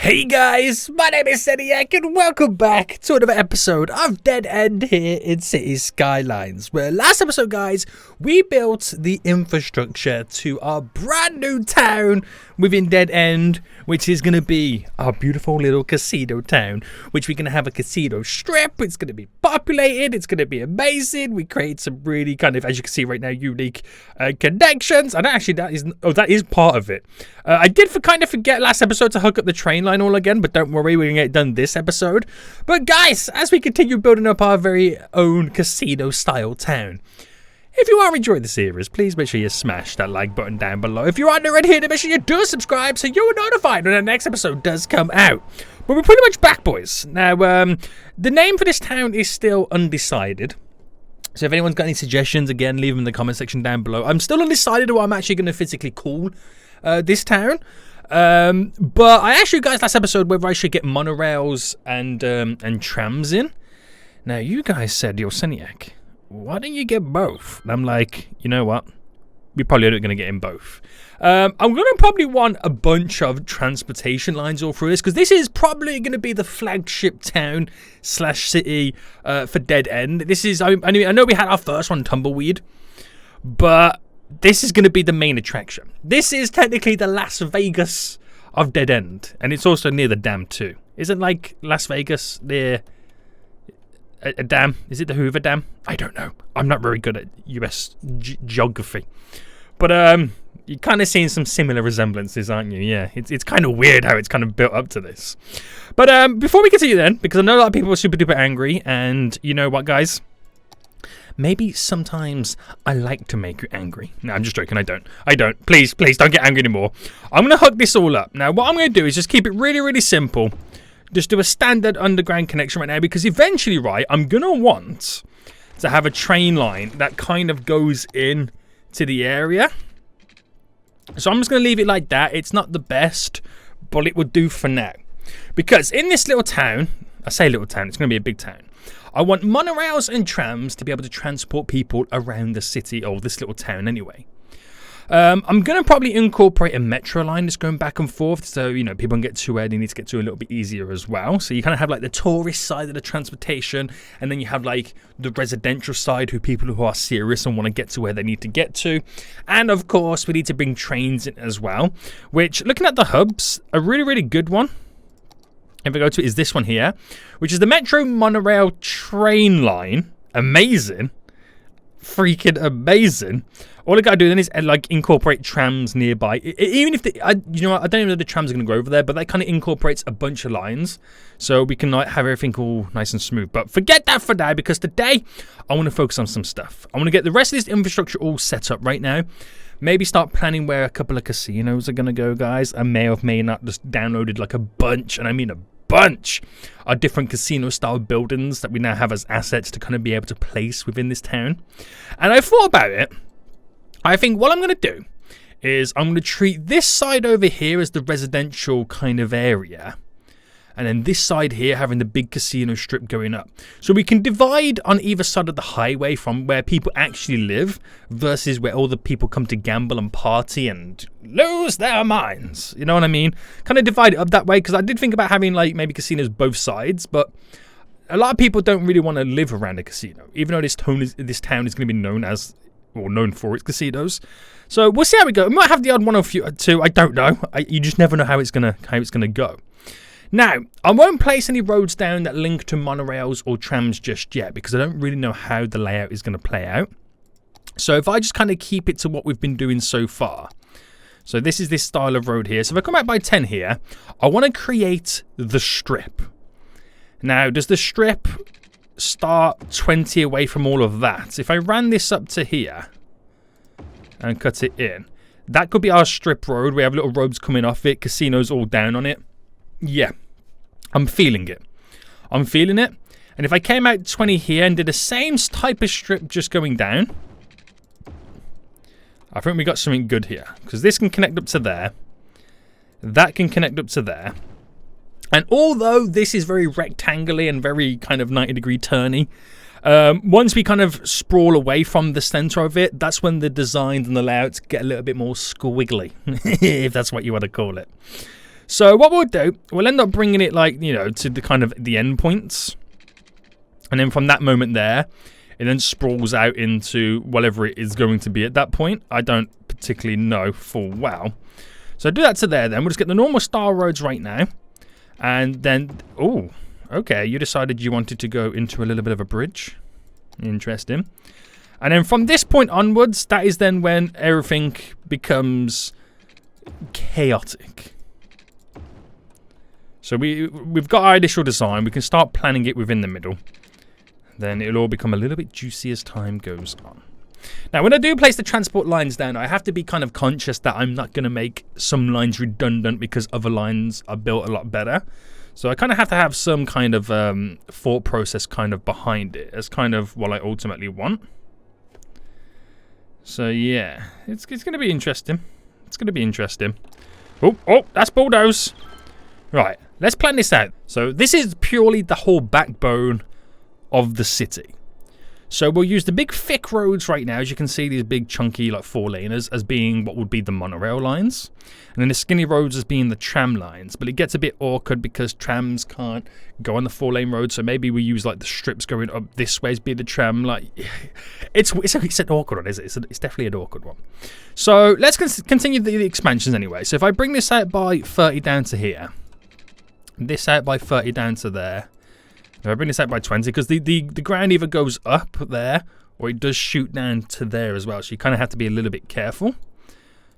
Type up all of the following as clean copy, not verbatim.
Hey guys, my name is Seniac and welcome back to another episode of Dead End here in City Skylines, where last episode, guys, we built the infrastructure to our brand new town within Dead End, which is going to be our beautiful little casino town, which we're going to have a casino strip. It's going to be populated. It's going to be amazing. We create some really kind of, as you can see right now, unique connections. And actually, that is part of it. I did forget last episode to hook up the train line all again, but don't worry, we're going to get it done this episode. But guys, as we continue building up our very own casino-style town, if you are enjoying the series, please make sure you smash that like button down below. If you aren't already here, make sure you do subscribe so you're notified when the next episode does come out. But we're pretty much back, boys. Now, the name for this town is still undecided. So if anyone's got any suggestions, again, leave them in the comment section down below. I'm still undecided what I'm actually going to physically call this town. But I asked you guys last episode whether I should get monorails and trams in. Now, you guys said, yo, Seniac, why don't you get both? And I'm like, you know what? We're probably not going to get in both. I'm going to probably want a bunch of transportation lines all through this, because this is probably going to be the flagship town / city for Dead End. This is, I know we had our first one, Tumbleweed, but this is going to be the main attraction. This is technically the Las Vegas of Dead End, and it's also near the dam too. Isn't like Las Vegas near a dam? Is it the Hoover Dam? I don't know. I'm not very good at US geography. But you're kind of seeing some similar resemblances, aren't you? Yeah, it's kind of weird how it's kind of built up to this. But before we continue then, because I know a lot of people are super duper angry, and you know what, guys? Maybe sometimes I like to make you angry. No, I'm just joking. I don't. Please don't get angry anymore. I'm going to hook this all up. Now, what I'm going to do is just keep it really, really simple. Just do a standard underground connection right now, because eventually, right, I'm going to want to have a train line that kind of goes in to the area. So I'm just going to leave it like that. It's not the best, but it would do for now. Because in this little town, I say little town, it's going to be a big town. I want monorails and trams to be able to transport people around the city, or this little town anyway. I'm going to probably incorporate a metro line that's going back and forth, so, you know, people can get to where they need to get to a little bit easier as well. So you kind of have like the tourist side of the transportation, and then you have like the residential side, people who are serious and want to get to where they need to get to. And of course, we need to bring trains in as well, which, looking at the hubs, a really, really good one, if I go to it, is this one here, which is the Metro Monorail Train Line. Amazing. Freaking amazing. All I gotta do then is like incorporate trams nearby. Even if you know what, I don't even know if the trams are gonna go over there, but that kind of incorporates a bunch of lines, so we can like have everything all nice and smooth. But forget that for now, because today I want to focus on some stuff. I want to get the rest of this infrastructure all set up right now. Maybe start planning where a couple of casinos are gonna go, guys. I may or may not just downloaded like a bunch, and I mean a bunch of different casino style buildings that we now have as assets to kind of be able to place within this town. And I thought about it. I think what I'm going to do is I'm going to treat this side over here as the residential kind of area, and then this side here having the big casino strip going up. So we can divide on either side of the highway from where people actually live versus where all the people come to gamble and party and lose their minds. You know what I mean? Kind of divide it up that way, because I did think about having like maybe casinos both sides, but a lot of people don't really want to live around a casino, even though this town is going to be known as, or known for its casinos. So we'll see how we go. We might have the odd one or two. I don't know. You just never know how it's gonna go. Now, I won't place any roads down that link to monorails or trams just yet, because I don't really know how the layout is going to play out. So if I just kind of keep it to what we've been doing so far. So this is this style of road here. So if I come out by 10 here, I want to create the strip. Now, does the strip start 20 away from all of that? If I ran this up to here and cut it in, that could be our strip road. We have little roads coming off it, casinos all down on it. Yeah, I'm feeling it. I'm feeling it. And if I came out 20 here and did the same type of strip just going down, I think we got something good here. Because this can connect up to there. That can connect up to there. And although this is very rectangular and very kind of 90-degree turny, once we kind of sprawl away from the center of it, that's when the designs and the layouts get a little bit more squiggly, if that's what you want to call it. So what we'll do, we'll end up bringing it like, you know, to the kind of the end points. And then from that moment there, it then sprawls out into whatever it is going to be at that point. I don't particularly know full well. So do that to there then. We'll just get the normal star roads right now. And then, oh, okay, you decided you wanted to go into a little bit of a bridge. Interesting. And then from this point onwards, that is then when everything becomes chaotic. So we've got our initial design. We can start planning it within the middle. Then it'll all become a little bit juicy as time goes on. Now, when I do place the transport lines down, I have to be kind of conscious that I'm not going to make some lines redundant because other lines are built a lot better. So I kind of have to have some kind of thought process kind of behind it. As kind of what I ultimately want. So yeah, it's going to be interesting. It's going to be interesting. Oh, that's bulldoze. Right, let's plan this out. So this is purely the whole backbone of the city. So we'll use the big thick roads right now. As you can see, these big chunky like 4-laners as being what would be the monorail lines. And then the skinny roads as being the tram lines. But it gets a bit awkward because trams can't go on the 4-lane road. So maybe we use like the strips going up this way as being the tram. Like, it's an awkward one, is it? It's definitely an awkward one. So let's continue the expansions anyway. So if I bring this out by 30 down to here. This out by 30 down to there. If I bring this out by 20, because the ground either goes up there or it does shoot down to there as well. So you kind of have to be a little bit careful.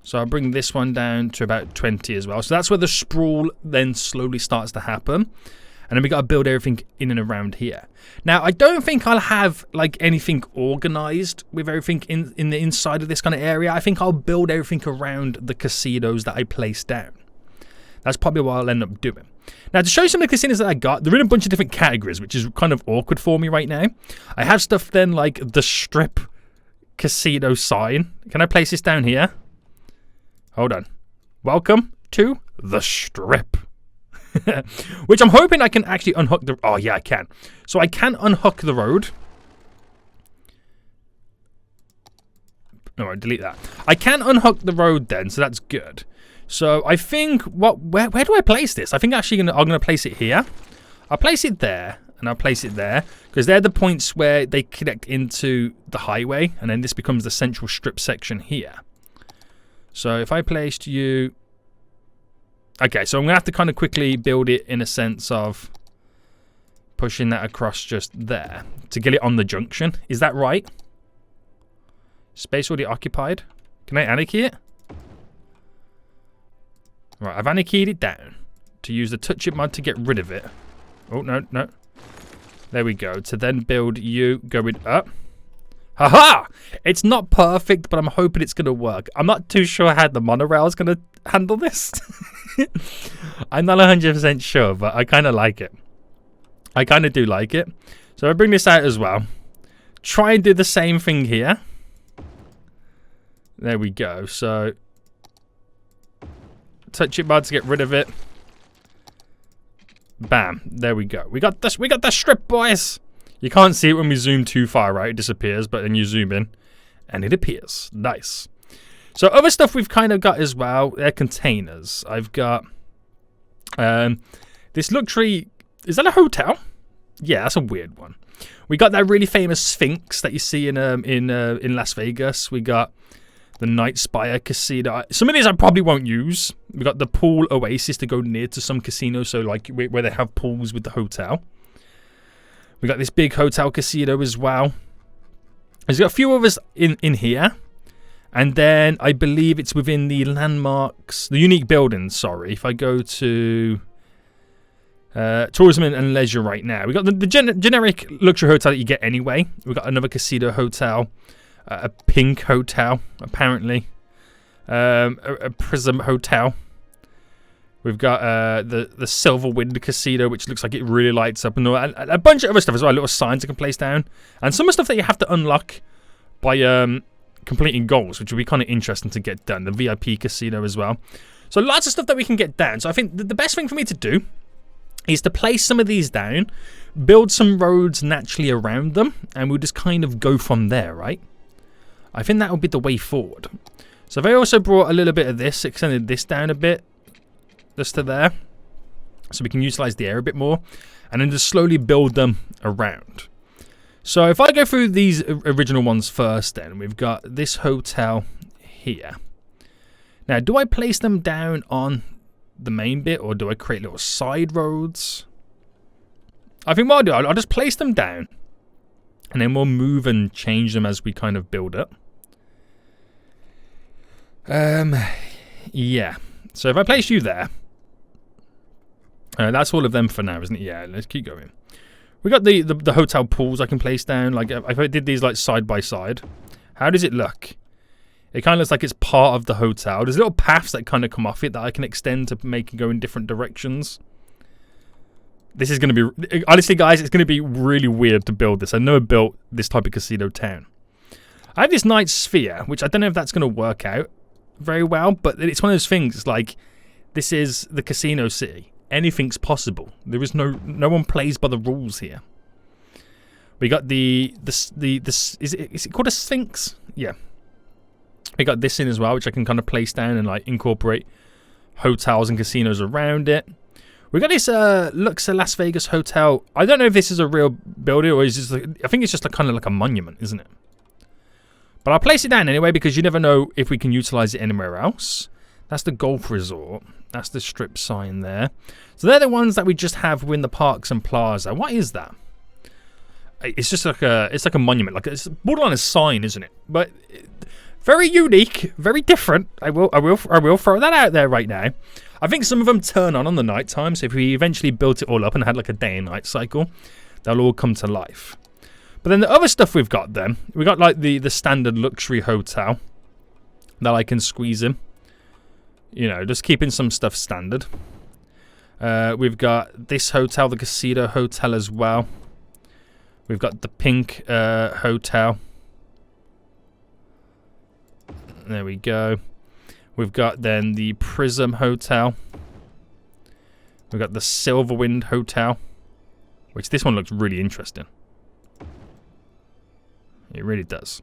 So I'll bring this one down to about 20 as well. So that's where the sprawl then slowly starts to happen. And then we got to build everything in and around here. Now, I don't think I'll have like anything organized with everything in the inside of this kind of area. I think I'll build everything around the casinos that I place down. That's probably what I'll end up doing. Now, to show you some of the casinos that I got, they're in a bunch of different categories, which is kind of awkward for me right now. I have stuff then like the Strip Casino sign. Can I place this down here? Hold on. Welcome to the Strip. Which I'm hoping I can actually unhook the... Oh, yeah, I can. So I can unhook the road. Alright, delete that. I can unhook the road then, so that's good. So I think where do I place this? I think actually I'm gonna place it here. I'll place it there and I'll place it there because they're the points where they connect into the highway, and then this becomes the central strip section here. So if I placed you, okay, so I'm gonna have to kind of quickly build it in a sense of pushing that across just there to get it on the junction. Is that right? Space already occupied. Can I anarchy it? Right, I've anarchied it down to use the touch it mod to get rid of it. Oh, no. There we go. To then build you going up. Haha! It's not perfect, but I'm hoping it's going to work. I'm not too sure how the monorail is going to handle this. I'm not 100% sure, but I kind of like it. I kind of do like it. So I bring this out as well. Try and do the same thing here. There we go. So... touch it mod to get rid of it. Bam. There we go. We got this. We got the strip, boys. You can't see it when we zoom too far, right? It disappears, but then you zoom in and it appears. Nice. So other stuff we've kind of got as well. They're containers. I've got this luxury. Is that a hotel? Yeah, that's a weird one. We got that really famous Sphinx that you see in Las Vegas. We got the Night Spire Casino. Some of these I probably won't use. We got the pool oasis to go near to some casinos, so like where they have pools with the hotel. We got this big hotel casino as well. There's got a few others in here. And then I believe it's within the landmarks, the unique buildings, sorry. If I go to tourism and leisure right now. We got the generic luxury hotel that you get anyway. We got another casino hotel. A pink hotel, apparently. A prism hotel. We've got the Silver Wind Casino, which looks like it really lights up. And a bunch of other stuff as well. Little signs you can place down. And some of the stuff that you have to unlock by completing goals, which will be kind of interesting to get done. The VIP Casino as well. So lots of stuff that we can get down. So I think the best thing for me to do is to place some of these down, build some roads naturally around them, and we'll just kind of go from there, right? I think that would be the way forward. So if I also brought a little bit of this, extended this down a bit, just to there, so we can utilize the area a bit more, and then just slowly build them around. So if I go through these original ones first, then we've got this hotel here. Now, do I place them down on the main bit, or do I create little side roads? I think what I'll do, I'll just place them down, and then we'll move and change them as we kind of build up. Yeah. So if I place you there, that's all of them for now, isn't it? Yeah, let's keep going. We got the hotel pools I can place down. Like if I did these like side by side, how does it look? It kind of looks like it's part of the hotel. There's little paths that kind of come off it that I can extend to make it go in different directions. This is going to be, honestly guys, it's going to be really weird to build this. I've never built this type of casino town. I have this nice sphere, which I don't know if that's going to work out very well, but it's one of those things, like, this is the casino city. Anything's possible. There is no one plays by the rules here. We got is it called a Sphinx? Yeah. We got this in as well, which I can kind of place down and like incorporate hotels and casinos around it. We got this Luxor Las Vegas hotel. I don't know if this is a real building or is this I think it's just kind of like a monument, isn't it? But I'll place it down anyway because you never know if we can utilize it anywhere else. That's the golf resort. That's the strip sign there. So they're the ones that we just have within the parks and plaza. What is that? It's just like a monument. Like it's borderline a sign, isn't it? But very unique, very different. I will throw that out there right now. I think some of them turn on the night time. So if we eventually built it all up and had like a day and night cycle, they'll all come to life. But then the other stuff we've got then, we got like the standard luxury hotel that I can squeeze in. You know, just keeping some stuff standard. We've got this hotel, the casino hotel as well. We've got the pink hotel. There we go. We've got then the Prism Hotel. We've got the Silverwind Hotel, which this one looks really interesting. It really does.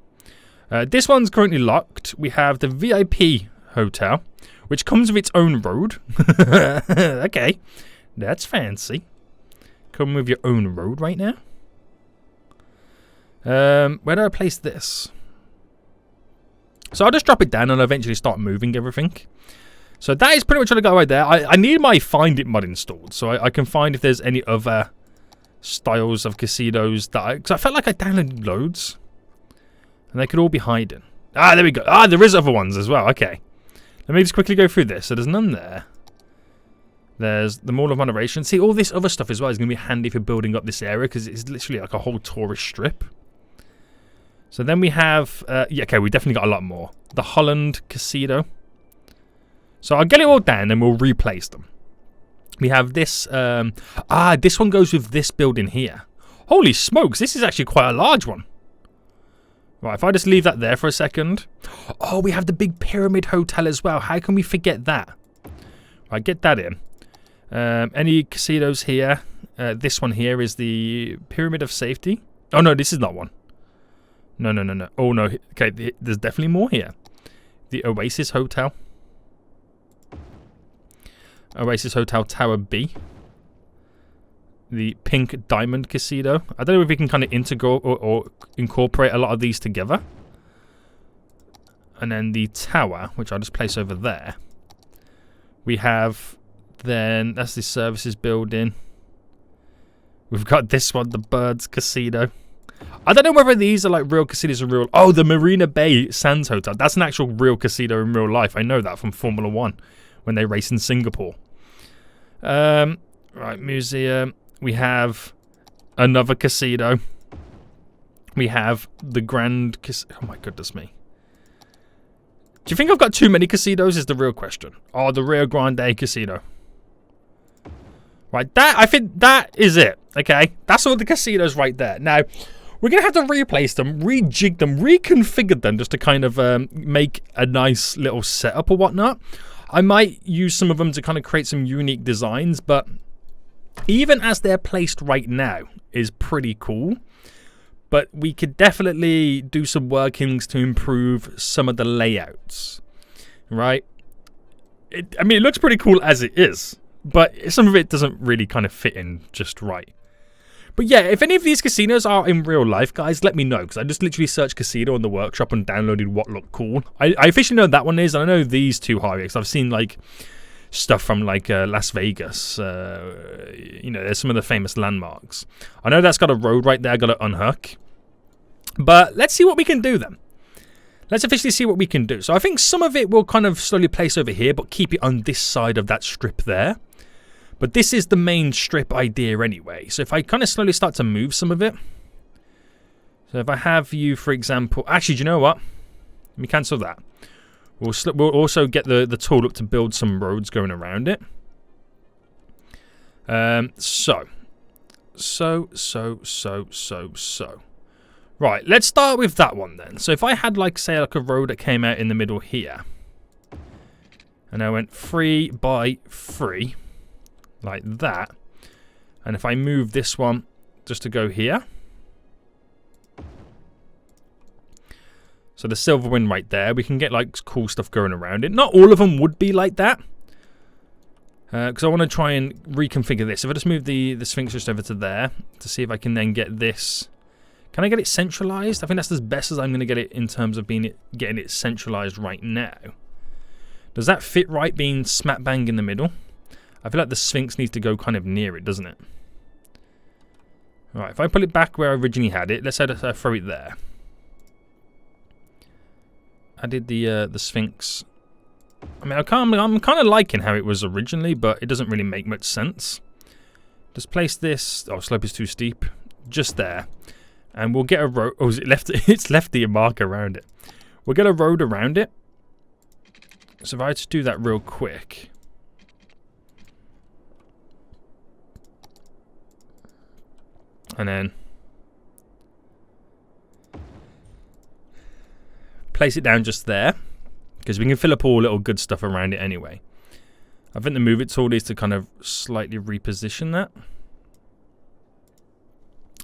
This one's currently locked. We have the VIP Hotel, which comes with its own road. Okay, that's fancy. Come with your own road right now. Where do I place this? So I'll just drop it down and I'll eventually start moving everything. So that is pretty much what I got right there. I need my Find It mod installed so I can find if there's any other styles of casinos that because I felt like I downloaded loads and they could all be hiding. Ah, there we go. Ah, there is other ones as well. Okay. Let me just quickly go through this. So there's none there. There's the Mall of Moderation. See, all this other stuff as well is going to be handy for building up this area because it's literally like a whole tourist strip. So then we have, yeah, okay, we definitely got a lot more. The Holland Casino. So I'll get it all down and we'll replace them. We have this, this one goes with this building here. Holy smokes, this is actually quite a large one. Right, if I just leave that there for a second. Oh, we have the big Pyramid Hotel as well. How can we forget that? Right, get that in. Any casinos here? This one here is the Pyramid of Safety. Oh, no, this is not one. No. Oh, no. Okay, there's definitely more here. The Oasis Hotel. Oasis Hotel Tower B. The Pink Diamond Casino. I don't know if we can kind of integrate or incorporate a lot of these together. And then the Tower, which I'll just place over there. We have then, that's the Services Building. We've got this one, the Birds Casino. I don't know whether these are like real casinos or real... Oh, the Marina Bay Sands Hotel. That's an actual real casino in real life. I know that from Formula 1 when they race in Singapore. Right, museum. We have another casino. We have the Grand... Oh, my goodness me. Do you think I've got too many casinos is the real question. Oh, the Rio Grande Casino. Right, I think that is it. Okay, that's all the casinos right there. Now... We're going to have to replace them, rejig them, reconfigure them just to kind of make a nice little setup or whatnot. I might use some of them to kind of create some unique designs, but even as they're placed right now is pretty cool. But we could definitely do some workings to improve some of the layouts, right? I mean, it looks pretty cool as it is, but some of it doesn't really kind of fit in just right. But yeah, if any of these casinos are in real life, guys, let me know, because I just literally searched casino in the workshop and downloaded what looked cool. I officially know that one is, and I know these two are, because I've seen like stuff from like Las Vegas. You know, there's some of the famous landmarks. I know that's got a road right there, I got to unhook. But let's see what we can do then. Let's officially see what we can do. So I think some of it will kind of slowly place over here, but keep it on this side of that strip there. But this is the main strip idea anyway. So if I kind of slowly start to move some of it. So if I have you, for example... Actually, do you know what? Let me cancel that. We'll also get the tool up to build some roads going around it. So. Right, let's start with that one then. So if I had, like, say, like a road that came out in the middle here. And I went 3 by 3. Like that. And if I move this one just to go here. So the silver one right there. We can get like cool stuff going around it. Not all of them would be like that. Because I want to try and reconfigure this. If I just move the Sphinx just over to there. To see if I can then get this. Can I get it centralized? I think that's as best as I'm going to get it in terms of getting it centralized right now. Does that fit right being smack bang in the middle? I feel like the Sphinx needs to go kind of near it, doesn't it? Alright, if I pull it back where I originally had it, let's throw it there. I did the Sphinx. I mean, I'm kind of liking how it was originally, but it doesn't really make much sense. Just place this. Oh, slope is too steep. Just there. And we'll get a road. Oh, is it left? It's left the mark around it. We'll get a road around it. So if I just do that real quick. And then place it down just there, because we can fill up all little good stuff around it anyway. I think the move it tool is to kind of slightly reposition that.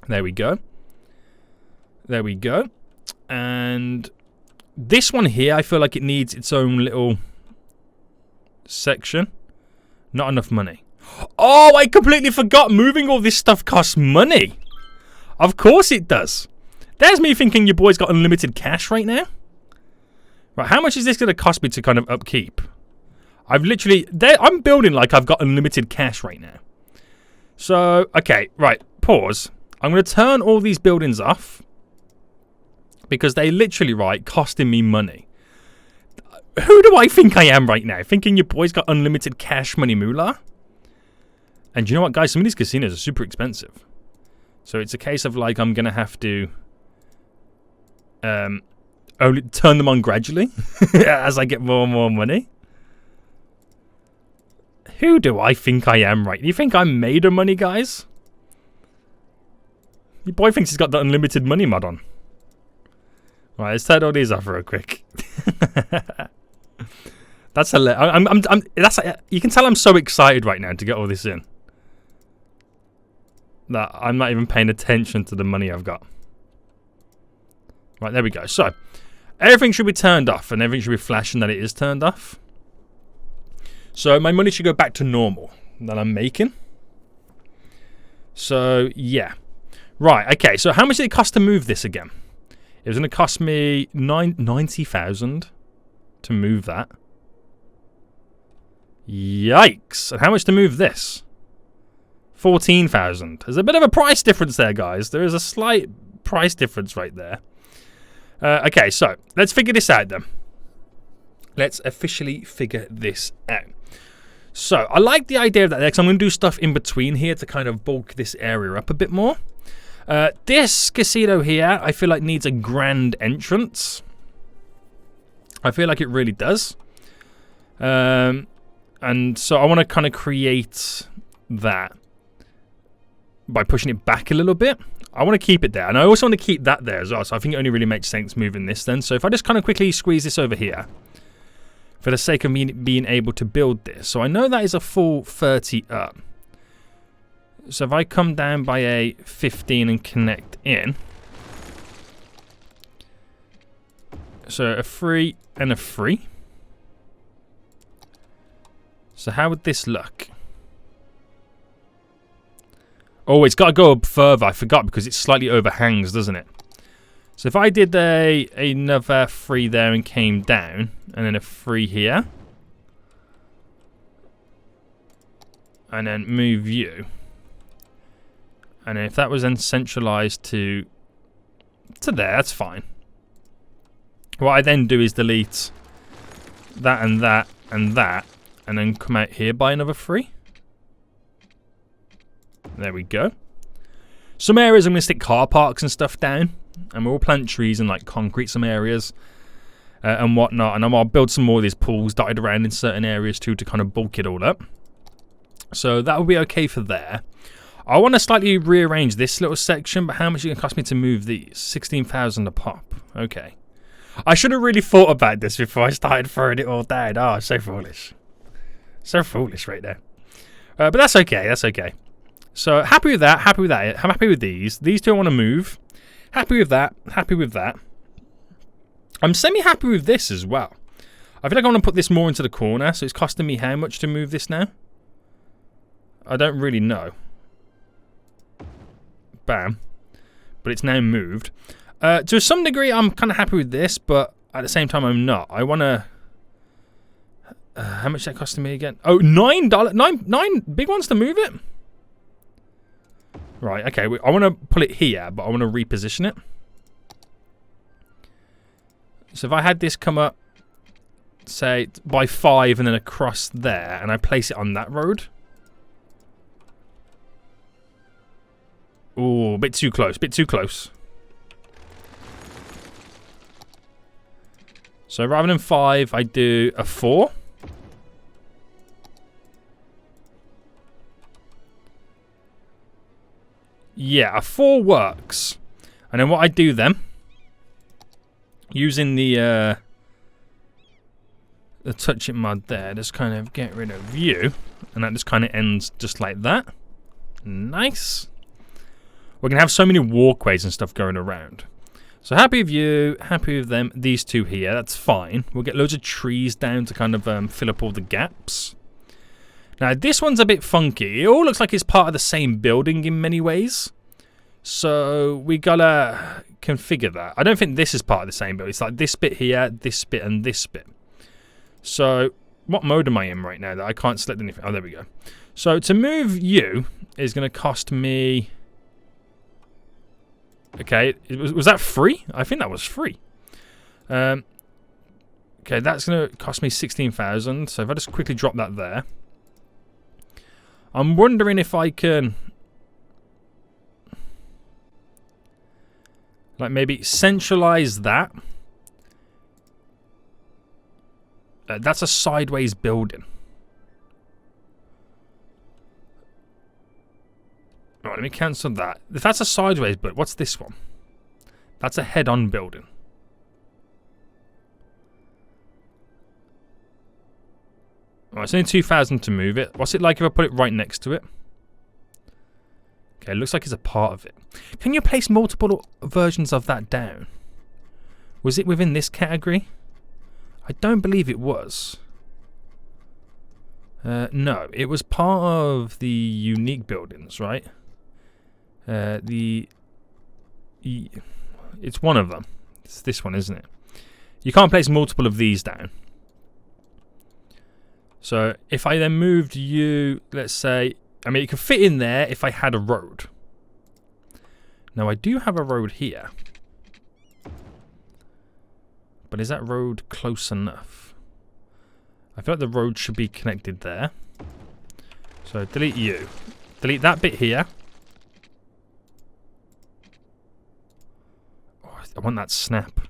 There we go. There we go. And this one here, I feel like it needs its own little section. Not enough money. Oh, I completely forgot. Moving all this stuff costs money. Of course it does. There's me thinking your boy's got unlimited cash right now. Right, how much is this going to cost me to kind of upkeep? I'm building like I've got unlimited cash right now. So, okay, right, pause. I'm going to turn all these buildings off. Because they literally, right, costing me money. Who do I think I am right now? Thinking your boy's got unlimited cash money moolah? And you know what, guys? Some of these casinos are super expensive. So it's a case of, like, I'm going to have to only turn them on gradually as I get more and more money. Who do I think I am, right? You think I'm made of money, guys? Your boy thinks he's got the unlimited money mod on. Right, let's turn all these off real quick. That's hilarious. You can tell I'm so excited right now to get all this in. That I'm not even paying attention to the money I've got. Right, there we go. So, everything should be turned off, and everything should be flashing that it is turned off. So, my money should go back to normal that I'm making. So, yeah. Right, okay. So, how much did it cost to move this again? It was going to cost me 90,000 to move that. Yikes. And how much to move this? 14,000. There's a bit of a price difference there, guys. There is a slight price difference right there. Okay, so let's figure this out then. Let's officially figure this out. So I like the idea of that because I'm going to do stuff in between here to kind of bulk this area up a bit more. This casino here, I feel like needs a grand entrance. I feel like it really does. And so I want to kind of create that by pushing it back a little bit. I want to keep it there. And I also want to keep that there as well. So I think it only really makes sense moving this then. So if I just kind of quickly squeeze this over here. For the sake of me being able to build this. So I know that is a full 30 up. So if I come down by a 15 and connect in. So a 3 and a 3. So how would this look? Oh, it's got to go up further. I forgot because it slightly overhangs, doesn't it? So if I did another 3 there and came down, and then a 3 here, and then move you, and then if that was then centralized to there, that's fine. What I then do is delete that and that and that, and then come out here by another 3. There we go. Some areas I'm going to stick car parks and stuff down, and we'll plant trees and like concrete some areas and whatnot, and I'll build some more of these pools dotted around in certain areas too to kind of bulk it all up. So that will be okay for there. I want to slightly rearrange this little section, but how much is it going to cost me to move these? 16,000 a pop. Okay. I should have really thought about this before I started throwing it all down. Oh, so foolish. So foolish right there. But that's okay. That's okay. So happy with that. Happy with that. I'm happy with these. These two I want to move. Happy with that. Happy with that. I'm semi-happy with this as well. I feel like I want to put this more into the corner. So it's costing me how much to move this now? I don't really know. Bam. But it's now moved. To some degree, I'm kind of happy with this, but at the same time, I'm not. I want to... how much that costing me again? Oh, $9. Nine big ones to move it? Right, okay. I want to pull it here, but I want to reposition it. So if I had this come up, say, by 5 and then across there, and I place it on that road. Ooh, a bit too close, bit too close. So rather than 5, I do a 4. Yeah, a 4 works. And then what I do then, using the touch it mod there, just kind of get rid of you, and that just kind of ends just like that. Nice. We're going to have so many walkways and stuff going around. So happy with you, happy with them. These two here, that's fine. We'll get loads of trees down to kind of fill up all the gaps. Now this one's a bit funky. It all looks like it's part of the same building in many ways. So we gotta configure that. I don't think this is part of the same building. It's like this bit here, this bit, and this bit. So what mode am I in right now that I can't select anything? Oh, there we go. So to move you is going to cost me... Okay, was that free? I think that was free. Okay, that's going to cost me 16,000. So if I just quickly drop that there. I'm wondering if I can... like maybe centralize that. That's a sideways building. Right, let me cancel that. If that's a sideways, but what's this one? That's a head-on building. Right, it's only 2,000 to move it. What's it like if I put it right next to it? Okay, it looks like it's a part of it. Can you place multiple versions of that down? Was it within this category? I don't believe it was. No, it was part of the unique buildings, right? It's one of them. It's this one, isn't it? You can't place multiple of these down. So if I then moved you, let's say, I mean, it could fit in there if I had a road. Now I do have a road here. But is that road close enough? I feel like the road should be connected there. So delete you. Delete that bit here. Oh, I want that snap.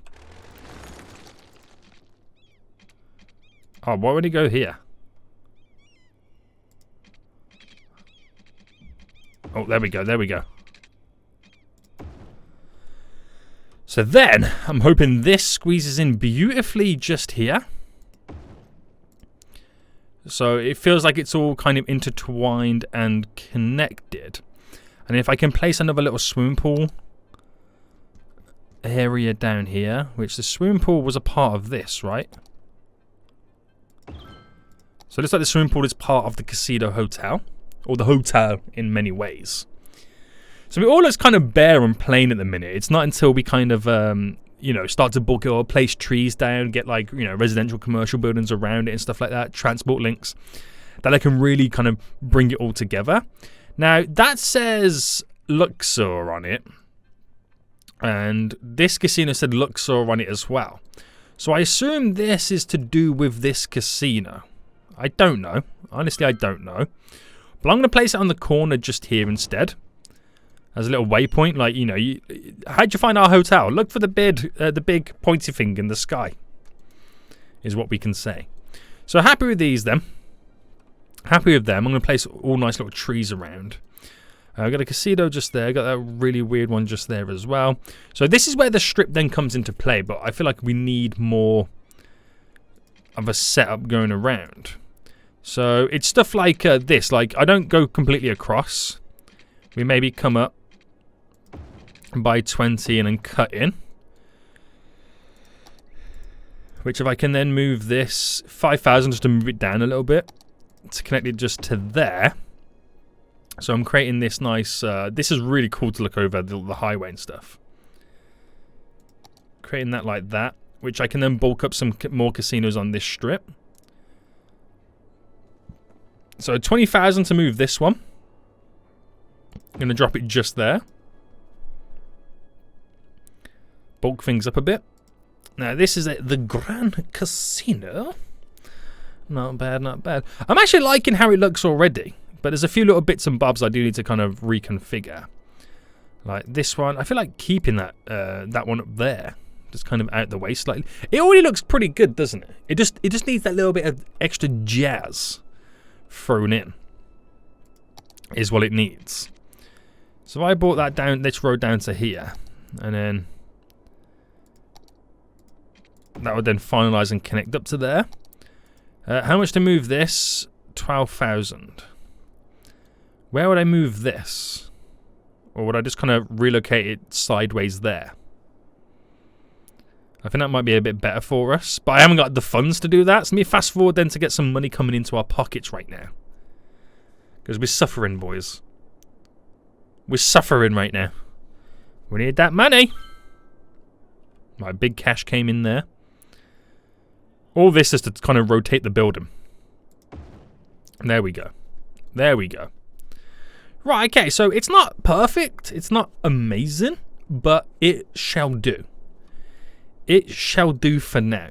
Oh, why would it go here? Oh, there we go, there we go. So then, I'm hoping this squeezes in beautifully just here. So it feels like it's all kind of intertwined and connected. And if I can place another little swimming pool area down here, which the swimming pool was a part of this, right? So it looks like the swimming pool is part of the casino hotel, or the hotel in many ways. So it all looks kind of bare and plain at the minute. It's not until we kind of, start to bulk it or place trees down, get like, residential commercial buildings around it and stuff like that, transport links, that I can really kind of bring it all together. Now, that says Luxor on it. And this casino said Luxor on it as well. So I assume this is to do with this casino. I don't know. Honestly, I don't know. But I'm going to place it on the corner just here instead. As a little waypoint. Like, how'd you find our hotel? Look for the big pointy thing in the sky. Is what we can say. So happy with these then. Happy with them. I'm going to place all nice little trees around. I've got a casino just there. Got that really weird one just there as well. So this is where the strip then comes into play. But I feel like we need more of a setup going around. So it's stuff like this. Like, I don't go completely across. We maybe come up by 20 and then cut in. Which if I can then move this 5,000 just to move it down a little bit. To connect it just to there. So I'm creating this nice, this is really cool to look over, the highway and stuff. Creating that like that, which I can then bulk up some more casinos on this strip. So 20,000 to move this one. I'm going to drop it just there. Bulk things up a bit. Now this is the Grand Casino. Not bad, not bad. I'm actually liking how it looks already. But there's a few little bits and bobs I do need to kind of reconfigure. Like this one. I feel like keeping that that one up there. Just kind of out the way slightly. It already looks pretty good, doesn't it? It just needs that little bit of extra jazz thrown in. Is what it needs. So I brought that down, this road down to here. And then that would then finalize and connect up to there. How much to move this? 12,000. Where would I move this? Or would I just kind of relocate it sideways there? I think that might be a bit better for us. But I haven't got the funds to do that. So let me fast forward then to get some money coming into our pockets right now. Because we're suffering, boys. We're suffering right now. We need that money. My big cash came in there. All this is to kind of rotate the building. There we go. There we go. Right, okay, so it's not perfect. It's not amazing. But it shall do. It shall do for now.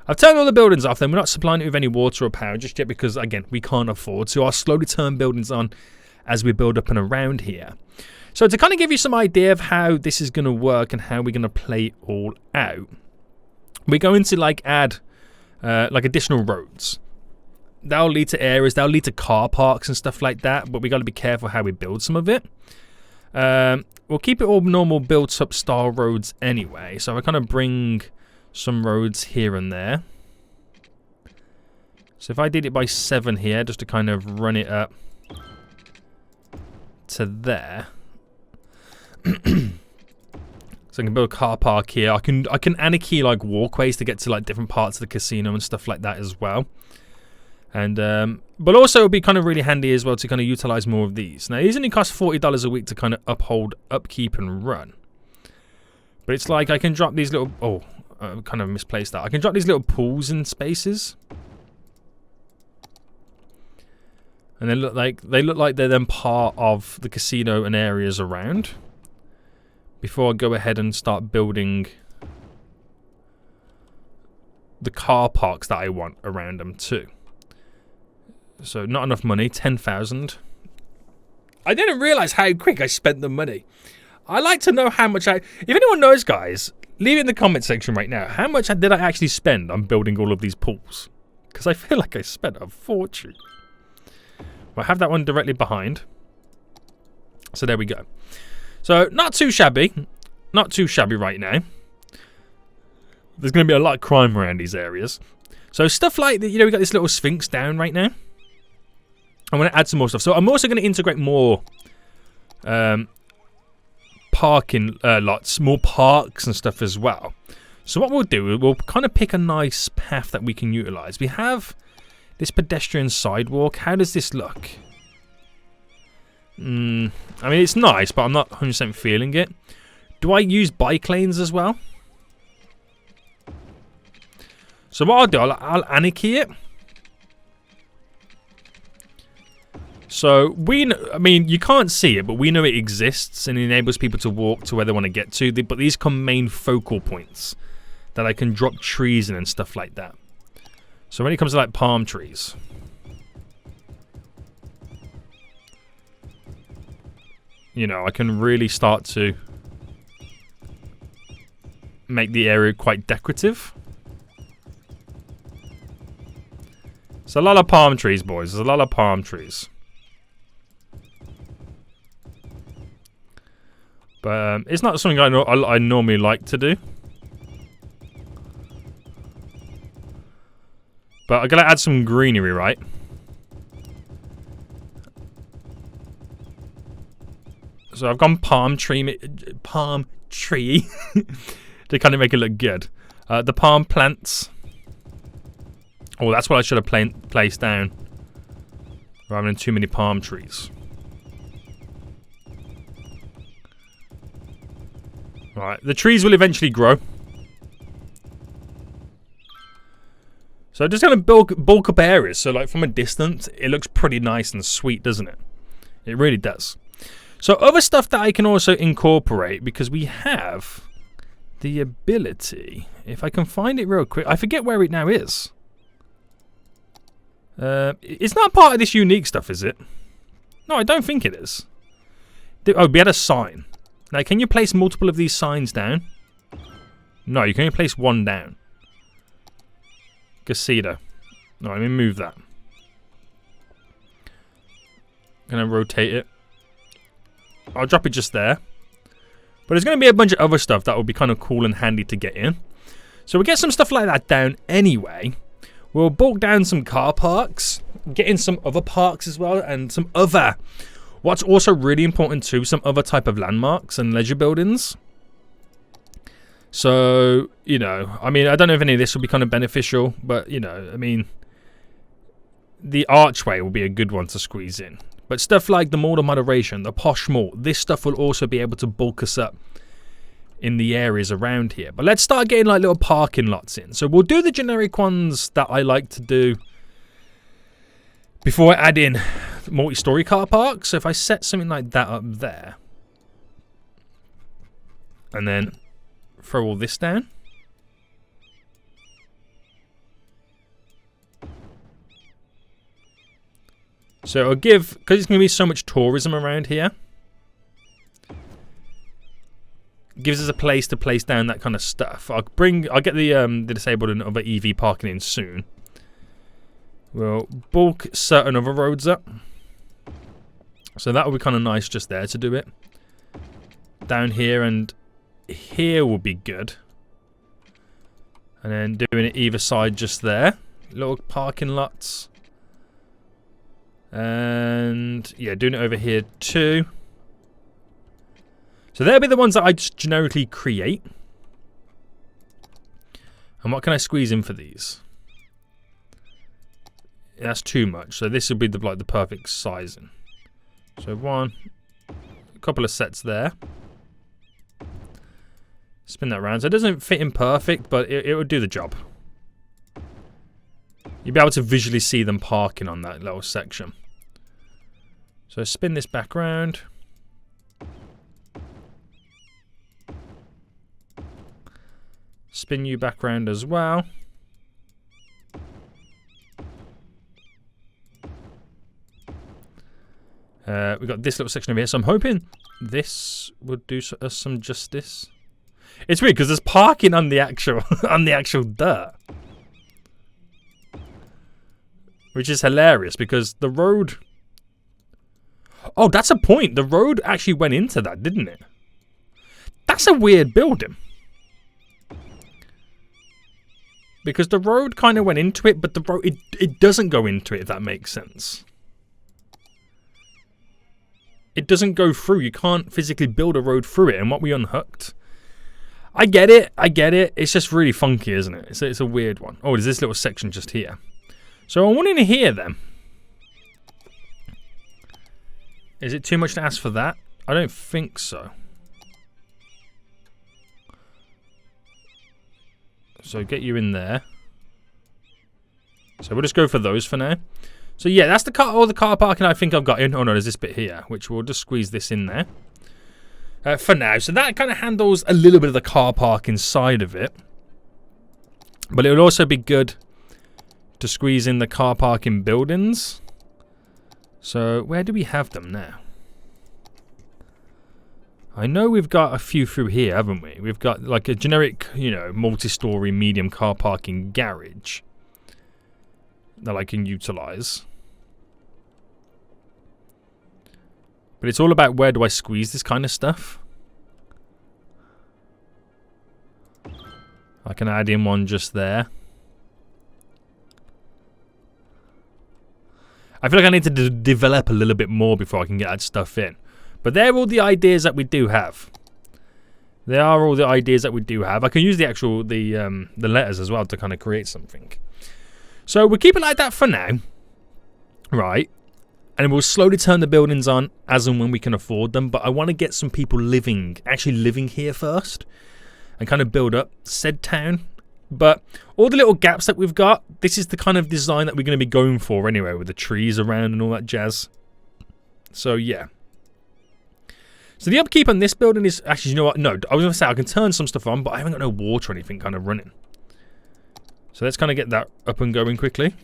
I've turned all the buildings off then. We're not supplying it with any water or power just yet because, again, we can't afford to. I'll slowly turn buildings on as we build up and around here. So to kind of give you some idea of how this is going to work and how we're going to play it all out, we're going to like add like additional roads. That'll lead to areas, that'll lead to car parks and stuff like that, but we got to be careful how we build some of it. We'll keep it all normal built up style roads anyway, so I kind of bring some roads here and there. So if I did it by 7 here, just to kind of run it up to there. So I can build a car park here. I can anarchy like walkways to get to like different parts of the casino and stuff like that as well. And but also it'll be kind of really handy as well to kind of utilize more of these. Now these only cost $40 a week to kind of upkeep and run. But it's like I can drop these little I kind of misplaced that. I can drop these little pools in spaces. And they look like they're then part of the casino and areas around. Before I go ahead and start building the car parks that I want around them too. So not enough money, 10,000. I didn't realize how quick I spent the money. I like to know how much if anyone knows, guys, leave it in the comment section right now. How much did I actually spend on building all of these pools? Because I feel like I spent a fortune. Well, I have that one directly behind. So there we go. So not too shabby. Not too shabby right now. There's going to be a lot of crime around these areas. So stuff like, we got this little Sphinx down right now. I want to add some more stuff. So I'm also going to integrate more parking lots, more parks and stuff as well. So what we'll do, we'll kind of pick a nice path that we can utilize. We have This pedestrian sidewalk, how does this look? I mean, it's nice, but I'm not 100% feeling it. Do I use bike lanes as well? So what I'll do, I'll anarchy it. So I mean, you can't see it, but we know it exists and enables people to walk to where they want to get to. But these come main focal points that I can drop trees in and stuff like that. So when it comes to like palm trees, you know, I can really start to make the area quite decorative. It's a lot of palm trees, boys. There's a lot of palm trees. But it's not something I normally like to do. But I'm going to add some greenery, right? So I've gone palm tree to kind of make it look good. The palm plants. Oh, that's what I should have placed down. Rather than too many palm trees. Right, the trees will eventually grow. So just going to bulk up areas. So like from a distance, it looks pretty nice and sweet, doesn't it? It really does. So other stuff that I can also incorporate, because we have the ability, if I can find it real quick, I forget where it now is. It's not part of this unique stuff, is it? No, I don't think it is. Oh, we had a sign. Now, can you place multiple of these signs down? No, you can only place one down. Gazebo. No, let me move that. Gonna rotate it. I'll drop it just there. But there's going to be a bunch of other stuff that will be kind of cool and handy to get in. So we'll get some stuff like that down anyway. We'll bulk down some car parks. Get in some other parks as well. And some other... What's also really important too, some other type of landmarks and leisure buildings. So, you know, I mean, I don't know if any of this will be kind of beneficial. But, you know, I mean... The archway will be a good one to squeeze in. But stuff like the Mall of Moderation, the Posh Mall, this stuff will also be able to bulk us up in the areas around here. But let's start getting like little parking lots in. So we'll do the generic ones that I like to do before I add in multi-story car parks. So if I set something like that up there and then throw all this down. So it'll give, because there's going to be so much tourism around here, gives us a place to place down that kind of stuff. I'll get the disabled and other EV parking in soon. We'll bulk certain other roads up. So that will be kind of nice just there to do it. Down here and here will be good. And then doing it either side just there. Little parking lots. And yeah, doing it over here too. So they'll be the ones that I just generically create. And what can I squeeze in for these? That's too much. So this would be the like the perfect sizing. So a couple of sets there. Spin that around. So it doesn't fit in perfect, but it would do the job. You'll be able to visually see them parking on that little section. So spin this back round. Spin you back round as well. We've got this little section over here, so I'm hoping this would do us some justice. It's weird because there's parking on the actual dirt. Which is hilarious because the road... Oh, that's a point. The road actually went into that, didn't it? That's a weird building. Because the road kind of went into it, but the road it doesn't go into it, if that makes sense. It doesn't go through. You can't physically build a road through it. And what we unhooked... I get it. It's just really funky, isn't it? It's a weird one. Oh, there's this little section just here. So I'm wanting to hear them. Is it too much to ask for that? I don't think so. So get you in there. So we'll just go for those for now. So yeah, that's all the car parking I think I've got in. Oh no, there's this bit here, which we'll just squeeze this in there. For now. So that kind of handles a little bit of the car park inside of it. But it would also be good to squeeze in the car park in buildings. So where do we have them now? I know we've got a few through here, haven't we? We've got like a generic, you know, multi-story medium car parking garage that I can utilize. But it's all about where do I squeeze this kind of stuff. I can add in one just there. I feel like I need to develop a little bit more before I can get that stuff in. But they're all the ideas that we do have. They are all the ideas that we do have. I can use the actual the letters as well to kind of create something. So we'll keep it like that for now. Right. And we'll slowly turn the buildings on as and when we can afford them. But I want to get some people actually living here first. And kind of build up said town. But all the little gaps that we've got, this is the kind of design that we're going to be going for anyway. With the trees around and all that jazz. So yeah. So the upkeep on this building is... Actually, you know what? No, I was going to say I can turn some stuff on. But I haven't got no water or anything kind of running. So let's kind of get that up and going quickly.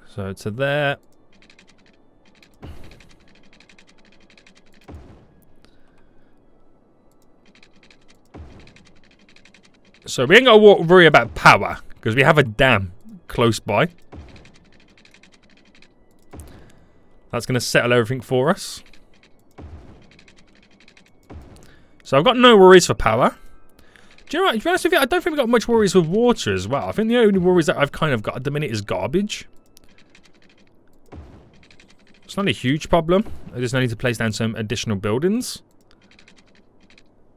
So to there. So we ain't got to worry about power. Because we have a dam close by. That's going to settle everything for us. So I've got no worries for power. Do you know what? To be honest with you, I don't think we've got much worries with water as well. I think the only worries that I've kind of got at the minute is garbage. It's not a huge problem. I just need to place down some additional buildings.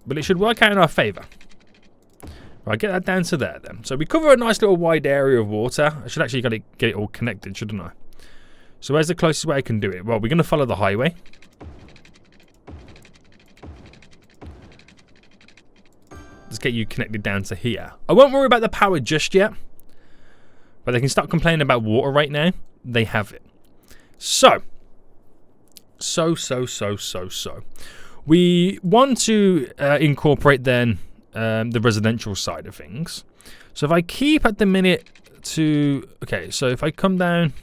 But it should work out in our favour. Right, get that down to there then. So we cover a nice little wide area of water. I should actually get it all connected, shouldn't I? So where's the closest way I can do it? Well, we're going to follow the highway. Let's get you connected down to here. I won't worry about the power just yet. But they can stop complaining about water right now. They have it. So. We want to incorporate then the residential side of things. So if I keep at the minute to... Okay, so if I come down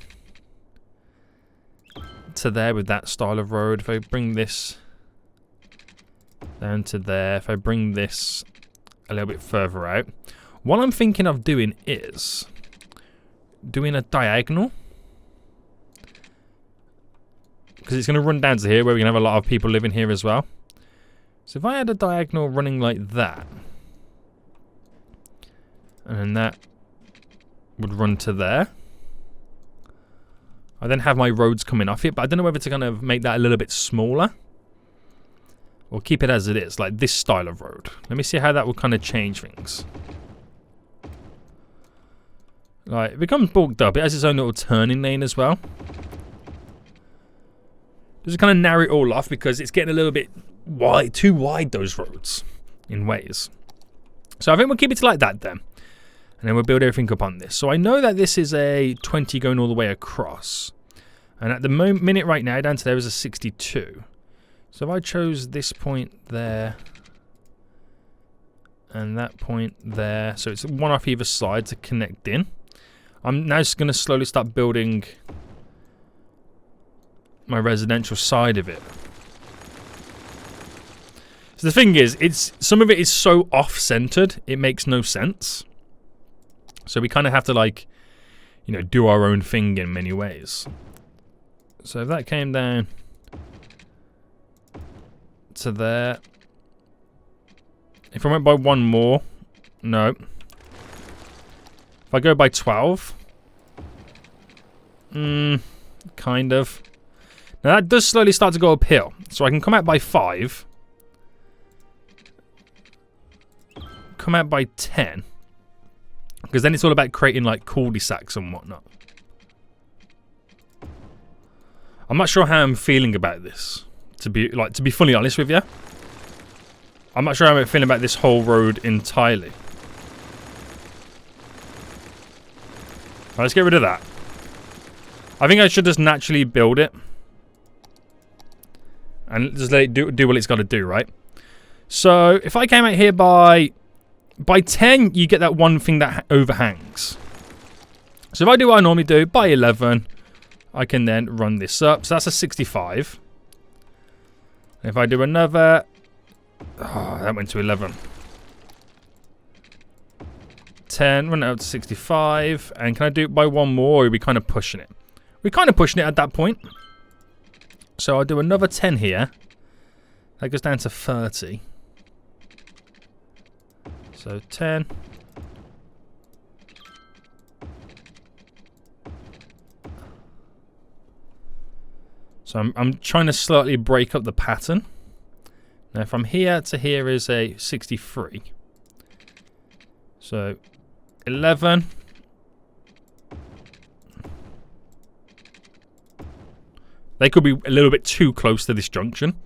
to there with that style of road, if I bring this down to there, if I bring this a little bit further out, what I'm thinking of doing is doing a diagonal, because it's going to run down to here where we can have a lot of people living here as well. So if I had a diagonal running like that, and then that would run to there, I then have my roads coming off it, but I don't know whether to kind of make that a little bit smaller or keep it as it is, like this style of road. Let me see how that will kind of change things. Like, it becomes bulked up. It has its own little turning lane as well. Just kind of narrow it all off because it's getting a little bit wide, too wide, those roads, in ways. So I think we'll keep it like that then. And then we'll build everything up on this. So I know that this is a 20 going all the way across. And at the minute right now, down to there is a 62. So if I chose this point there. And that point there. So it's one off either side to connect in. I'm now just going to slowly start building my residential side of it. So the thing is, some of it is so off-centered, it makes no sense. So we kind of have to, like, you know, do our own thing in many ways. So if that came down to there. If I went by one more, no. If I go by 12, kind of. Now that does slowly start to go uphill. So I can come out by 5. Come out by 10. Because then it's all about creating like cul-de-sacs and whatnot. I'm not sure how I'm feeling about this. To be fully honest with you, I'm not sure how I'm feeling about this whole road entirely. Right, let's get rid of that. I think I should just naturally build it. And just let it do what it's got to do, right? So, if I came out here by 10, you get that one thing that overhangs. So, if I do what I normally do, by 11, I can then run this up. So, that's a 65. If I do another... Oh, that went to 11. 10, run it up to 65. And can I do it by one more, or are we kind of pushing it? We're kind of pushing it at that point. So I'll do another 10 here. That goes down to 30. So 10. So I'm trying to slightly break up the pattern. Now from here to here is a 63. So 11. They could be a little bit too close to this junction.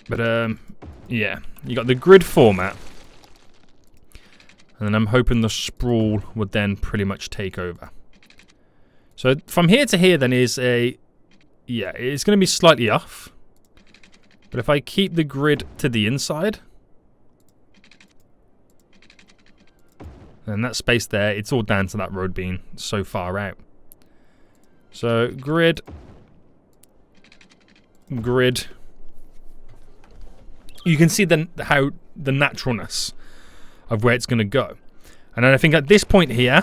But, yeah. You got the grid format. And then I'm hoping the sprawl would then pretty much take over. So, from here to here then is a... Yeah, it's going to be slightly off. But if I keep the grid to the inside... And that space there, it's all down to that road being so far out. So, grid. Grid. You can see then how the naturalness of where it's going to go. And then I think at this point here,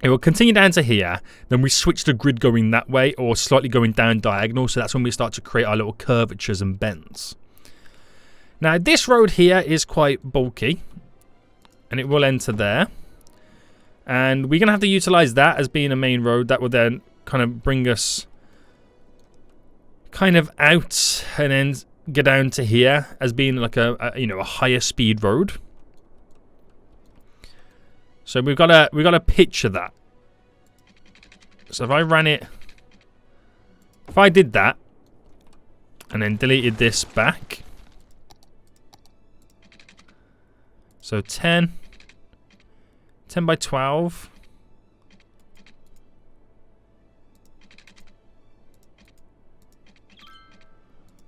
it will continue down to here. Then we switch the grid going that way or slightly going down diagonal. So that's when we start to create our little curvatures and bends. Now, this road here is quite bulky. And it will enter there. And we're going to have to utilize that as being a main road. That will then kind of bring us kind of out and then get down to here as being like a higher speed road. So we've got to picture that. So if I ran it, if I did that and then deleted this back. So 10 by 12.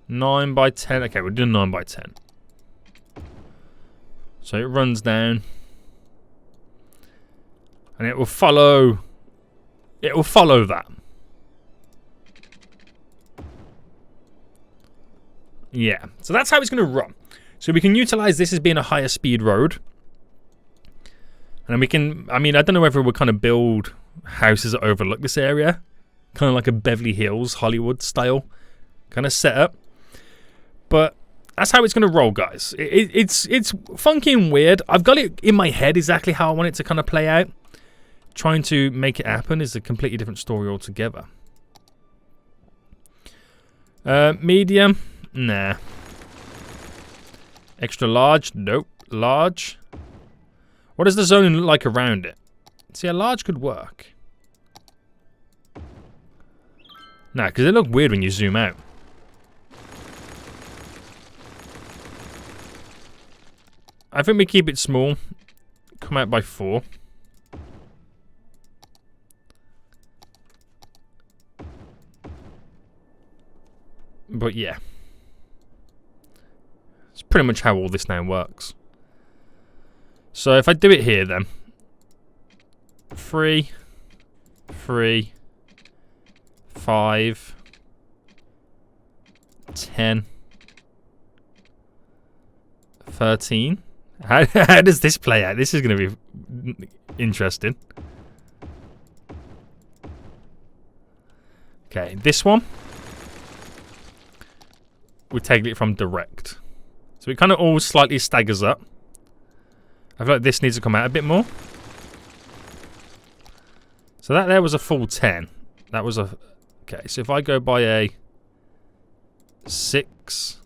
Nine by 10. Okay, we're doing 9 by 10. So it runs down. And it will follow. It will follow that. Yeah. So that's how it's going to run. So we can utilize this as being a higher speed road. And then we can, I mean, I don't know whether we'll kind of build houses that overlook this area. Kind of like a Beverly Hills, Hollywood style kind of setup. But that's how it's going to roll, guys. It's funky and weird. I've got it in my head exactly how I want it to kind of play out. Trying to make it happen is a completely different story altogether. Medium? Nah. Extra large? Nope. Large? What is the zoning look like around it? See, a large could work. Nah, because it looked weird when you zoom out. I think we keep it small. Come out by 4. But yeah. It's pretty much how all this now works. So if I do it here then. 3, 3, 5, 10, 13. How does this play out? This is going to be interesting. Okay, this one. We're taking it from direct. So it kind of all slightly staggers up. I feel like this needs to come out a bit more. So that there was a full 10. That was a... Okay, so if I go by a 6...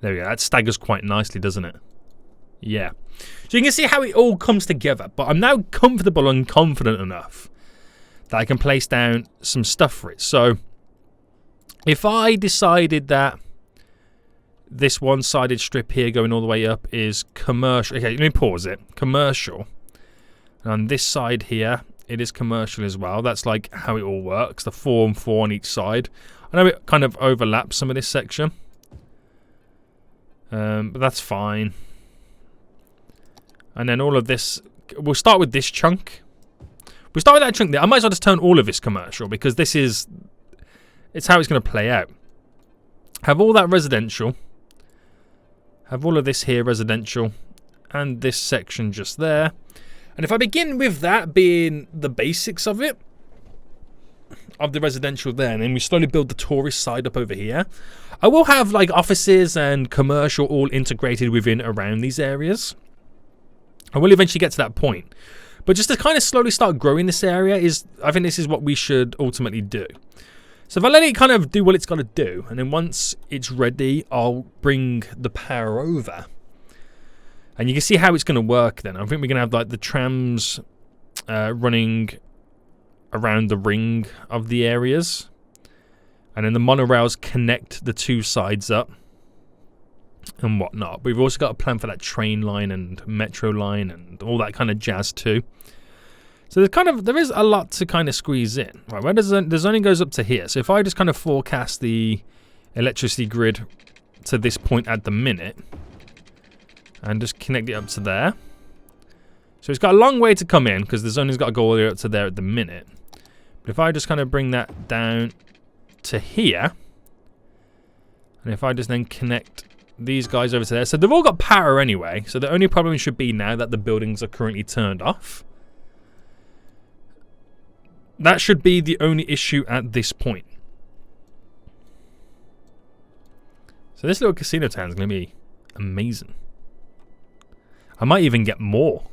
There we go. That staggers quite nicely, doesn't it? Yeah. So you can see how it all comes together. But I'm now comfortable and confident enough that I can place down some stuff for it. So if I decided that this one-sided strip here going all the way up is commercial. Okay, let me pause it. Commercial. And on this side here, it is commercial as well. That's like how it all works. The 4 and 4 on each side. I know it kind of overlaps some of this section. But that's fine. And then all of this, we'll start with this chunk. We'll start with that chunk there. I might as well just turn all of this commercial because this is, it's how it's going to play out. Have all that residential. Have all of this here residential. And this section just there. And if I begin with that being the basics of it, of the residential there, and then we slowly build the tourist side up over here, I will have like offices and commercial all integrated within around these areas. I will eventually get to that point. But just to kind of slowly start growing this area I think this is what we should ultimately do. So if I let it kind of do what it's got to do, and then once it's ready, I'll bring the power over. And you can see how it's going to work then. I think we're going to have like the trams running around the ring of the areas. And then the monorails connect the two sides up and whatnot. But we've also got a plan for that train line and metro line and all that kind of jazz too. So there is a lot to kind of squeeze in. Right, where the zoning goes up to here. So if I just kind of forecast the electricity grid to this point at the minute and just connect it up to there. So it's got a long way to come in because the zoning's got to go all the way up to there at the minute. But if I just kind of bring that down to here, and if I just then connect these guys over to there. So they've all got power anyway. So the only problem should be now that the buildings are currently turned off. That should be the only issue at this point. So this little casino town is going to be amazing. I might even get more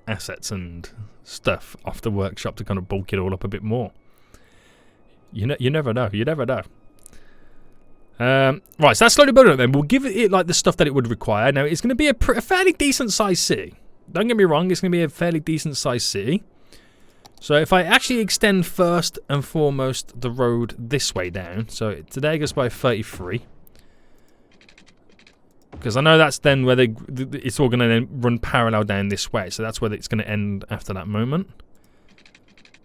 assets and stuff off the workshop to kind of bulk it all up a bit more. You never know. You never know. Right, so that's slowly building up then. We'll give it like the stuff that it would require. Now, it's going to be a fairly decent sized city. Don't get me wrong, it's going to be a fairly decent sized city. So if I actually extend first and foremost the road this way down, so today goes by 33. Because I know that's then where it's all going to then run parallel down this way. So that's where it's going to end after that moment.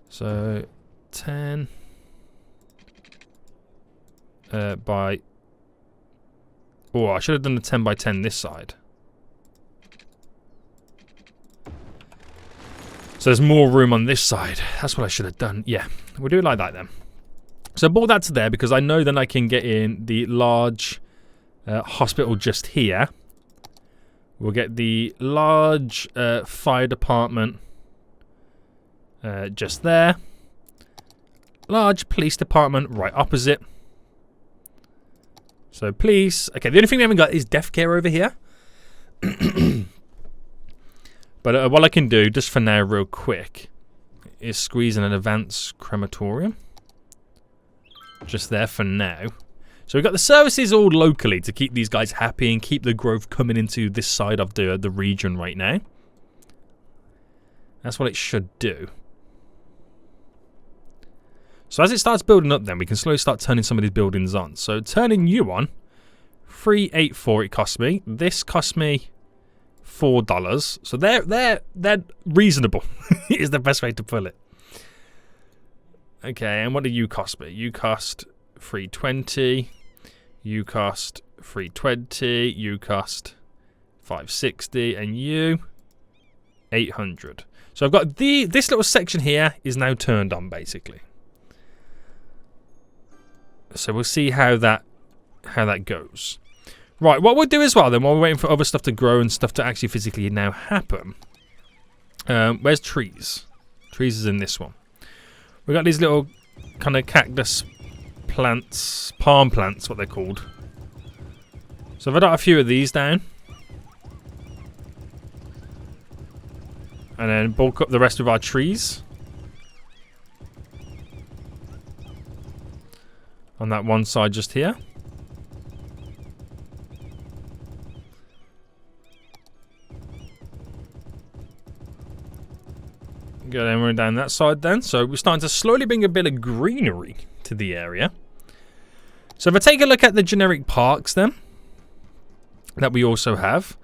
So 10 by... Oh, I should have done the 10 by 10 this side. So there's more room on this side. That's what I should have done. Yeah, we'll do it like that then. So I brought that to there because I know then I can get in the large hospital just here. We'll get the large fire department just there. Large police department right opposite. So police. Okay, the only thing we haven't got is death care over here. But what I can do, just for now real quick, is squeeze in an advanced crematorium. Just there for now. So we've got the services all locally to keep these guys happy and keep the growth coming into this side of the region right now. That's what it should do. So as it starts building up then, we can slowly start turning some of these buildings on. So turning you on, 384 it cost me. This cost me $4. So they're reasonable is the best way to put it. Okay, and what do you cost me? You cost 320. You cost 320. You cost 560, and you 800. So I've got this little section here is now turned on basically. So we'll see how that goes. Right, what we'll do as well then, while we're waiting for other stuff to grow and stuff to actually physically now happen. Where's trees? Trees is in this one. We've got these little kind of cactus plants, palm plants, what they're called. So if I got a few of these down. And then bulk up the rest of our trees. On that one side just here. Go down that side then. So we're starting to slowly bring a bit of greenery to the area. So if I take a look at the generic parks then, that we also have,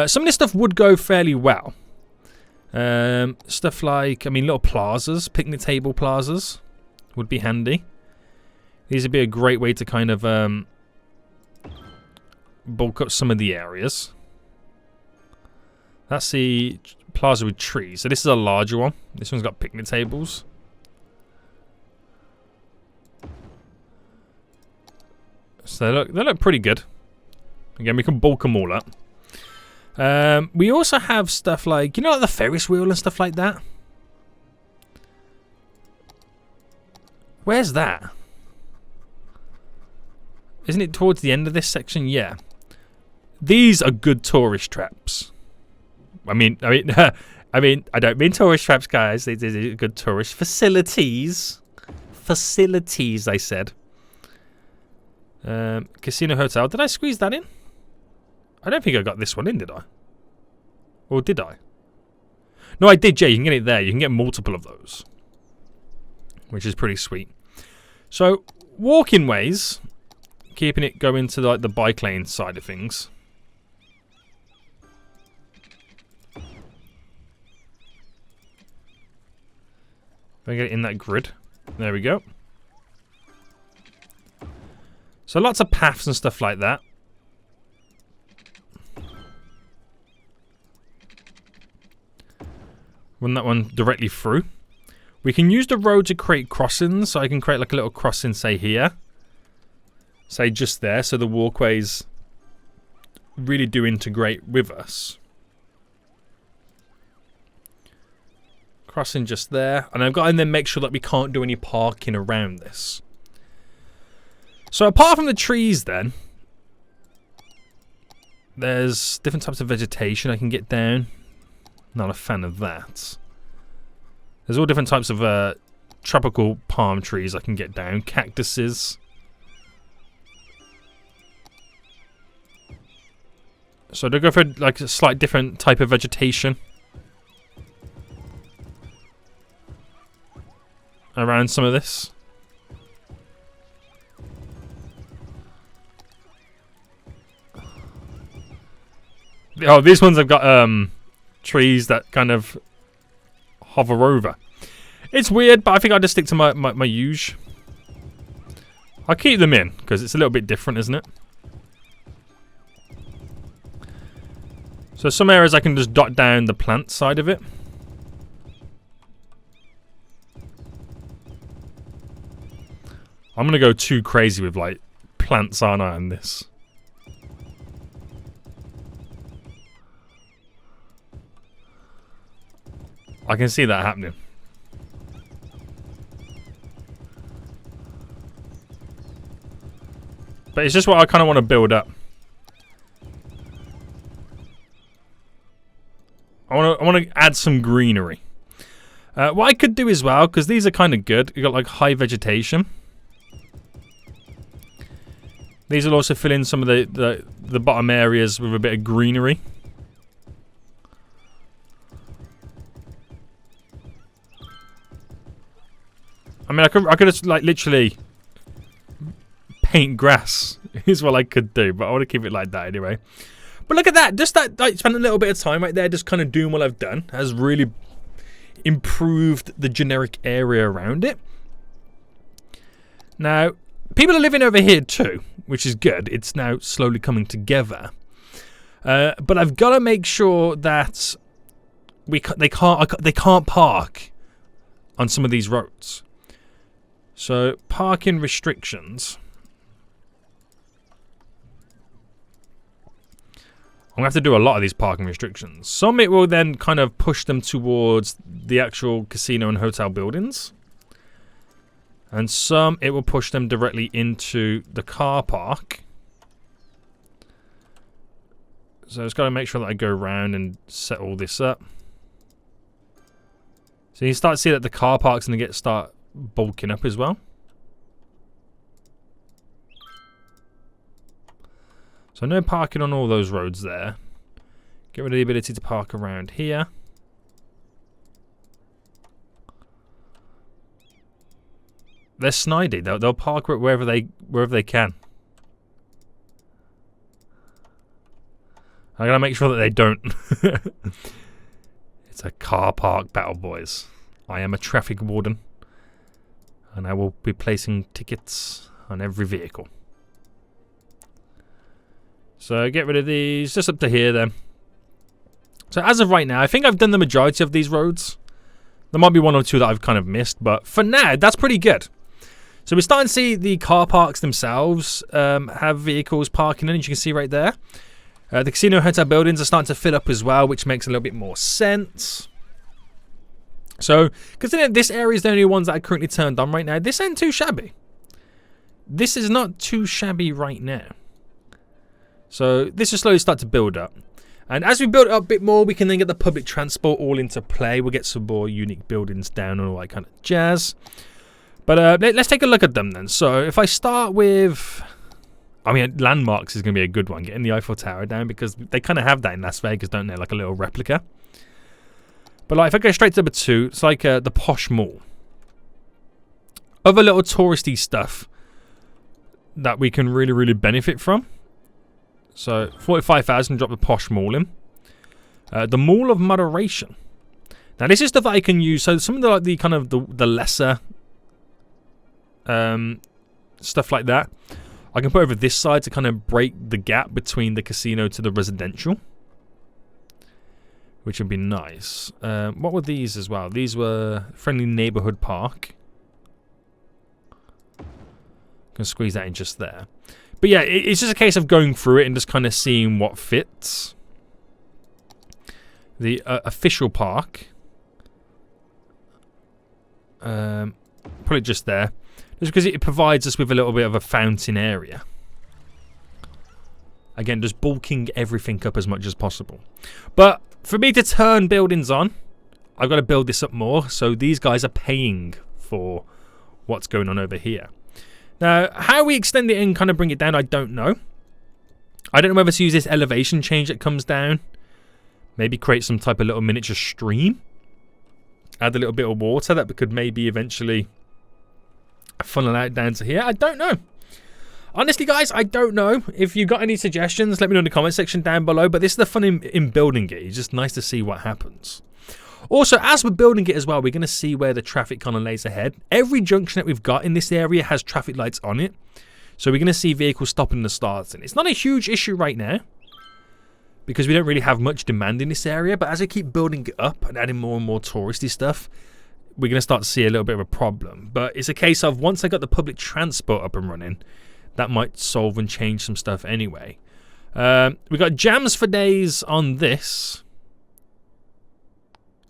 some of this stuff would go fairly well. Stuff like, I mean, little plazas, picnic table plazas would be handy. These would be a great way to kind of bulk up some of the areas. That's the plaza with trees. So this is a larger one. This one's got picnic tables. So they look pretty good. Again, we can bulk them all up. We also have stuff like, you know, like the Ferris wheel and stuff like that. Where's that? Isn't it towards the end of this section? Yeah. These are good tourist traps. I don't mean tourist traps, guys. These are good tourist facilities. Facilities, I said. Casino hotel. Did I squeeze that in? I don't think I got this one in, did I? Or did I? No, I did, Jay. You can get it there. You can get multiple of those. Which is pretty sweet. So, walking ways. Keeping it going to like the bike lane side of things. If I get it in that grid. There we go. So lots of paths and stuff like that. Run that one directly through. We can use the road to create crossings. So I can create like a little crossing, say here. Say just there. So the walkways really do integrate with us. Crossing just there. And I've got to then make sure that we can't do any parking around this. So apart from the trees then, there's different types of vegetation I can get down. Not a fan of that. There's all different types of tropical palm trees I can get down. Cactuses. So to go for like a slight different type of vegetation around some of this. Oh, these ones have got trees that kind of hover over. It's weird, but I think I'll just stick to my usual. I'll keep them in, because it's a little bit different, isn't it? So some areas I can just dot down the plant side of it. I'm going to go too crazy with, like, plants, aren't I, on this? I can see that happening. But it's just what I kind of want to build up. I want to add some greenery. What I could do as well, because these are kind of good. You've got like high vegetation. These will also fill in some of the bottom areas with a bit of greenery. I mean, I could just like literally paint grass is what I could do, but I want to keep it like that anyway. But look at that, just that, like, spend a little bit of time right there, just kind of doing what I've done has really improved the generic area around it. Now, people are living over here too, which is good. It's now slowly coming together. But I've got to make sure that they can't park on some of these roads. So, parking restrictions. I'm going to have to do a lot of these parking restrictions. Some it will then kind of push them towards the actual casino and hotel buildings. And some it will push them directly into the car park. So I've just got to make sure that I go around and set all this up. So you start to see that the car park's going to start bulking up as well. So no parking on all those roads there. Get rid of the ability to park around here. They're snidey. They'll park wherever they can. I gotta make sure that they don't. It's a car park battle, boys. I am a traffic warden, and I will be placing tickets on every vehicle. So get rid of these, just up to here then. So as of right now, I think I've done the majority of these roads. There might be one or two that I've kind of missed, but for now, that's pretty good. So we're starting to see the car parks themselves have vehicles parking in, as you can see right there. The casino hotel buildings are starting to fill up as well, which makes a little bit more sense. So, considering this area is the only ones that are currently turned on right now, this ain't too shabby. This is not too shabby right now. So, this will slowly start to build up. And as we build it up a bit more, we can then get the public transport all into play. We'll get some more unique buildings down and all that kind of jazz. But let's take a look at them then. So, if I start with... I mean, landmarks is going to be a good one. Getting the Eiffel Tower down, because they kind of have that in Las Vegas, don't they? Like a little replica. But like, if I go straight to number 2, it's like the Posh Mall. Other little touristy stuff that we can really, really benefit from. So, 45,000, drop the Posh Mall in. The Mall of Moderation. Now, this is stuff that I can use. So, some of the kind of the lesser stuff like that, I can put over this side to kind of break the gap between the casino to the residential, which would be nice. What were these as well? These were Friendly Neighborhood Park. Can squeeze that in just there. But yeah, it's just a case of going through it and just kind of seeing what fits. The official park. Put it just there. Just because it provides us with a little bit of a fountain area. Again, just bulking everything up as much as possible. But for me to turn buildings on, I've got to build this up more. So these guys are paying for what's going on over here. Now, how we extend it and kind of bring it down, I don't know. I don't know whether to use this elevation change that comes down. Maybe create some type of little miniature stream. Add a little bit of water that could maybe eventually funnel out down to here. I don't know. Honestly, guys, I don't know. If you got any suggestions, let me know in the comment section down below. But this is the fun in building it. It's just nice to see what happens. Also, as we're building it as well, we're going to see where the traffic kind of lays ahead. Every junction that we've got in this area has traffic lights on it. So we're going to see vehicles stopping and starting. It's not a huge issue right now, because we don't really have much demand in this area. But as I keep building it up and adding more and more touristy stuff, we're going to start to see a little bit of a problem. But it's a case of once I got the public transport up and running, that might solve and change some stuff anyway. We got jams for days on this.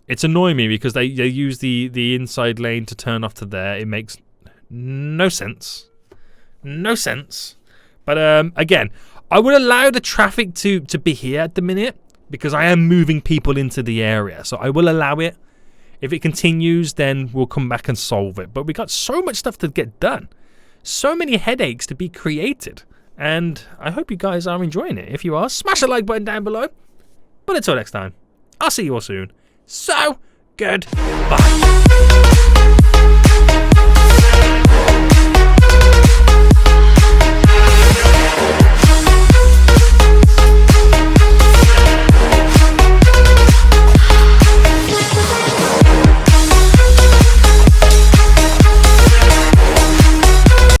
It's annoying me because they use the inside lane to turn off to there. It makes no sense. No sense. But again, I would allow the traffic to be here at the minute, because I am moving people into the area. So I will allow it. If it continues, then we'll come back and solve it. But we got so much stuff to get done. So many headaches to be created. And I hope you guys are enjoying it. If you are, smash the like button down below. But until next time, I'll see you all soon. So, goodbye.